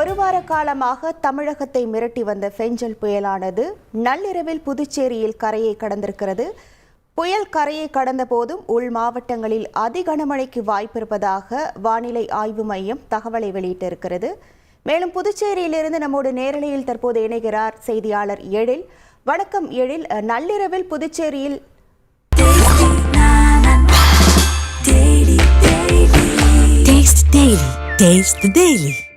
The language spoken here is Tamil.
ஒரு வார காலமாக தமிழகத்தை மிரட்டி வந்த பெஞ்சல் புயலானது நள்ளிரவில் புதுச்சேரியில் கரையை கடந்திருக்கிறது. புயல் கரையை கடந்த போதும் உள் மாவட்டங்களில் அதிகனமழைக்கு வாய்ப்பிருப்பதாக வானிலை ஆய்வு மையம் தகவலை வெளியிட்டிருக்கிறது. மேலும் புதுச்சேரியிலிருந்து நம்மோடு நேரலையில் தற்போது இணைகிறார் செய்தியாளர் எழில். வணக்கம் எழில். நள்ளிரவில் புதுச்சேரியில் Taste the Daily.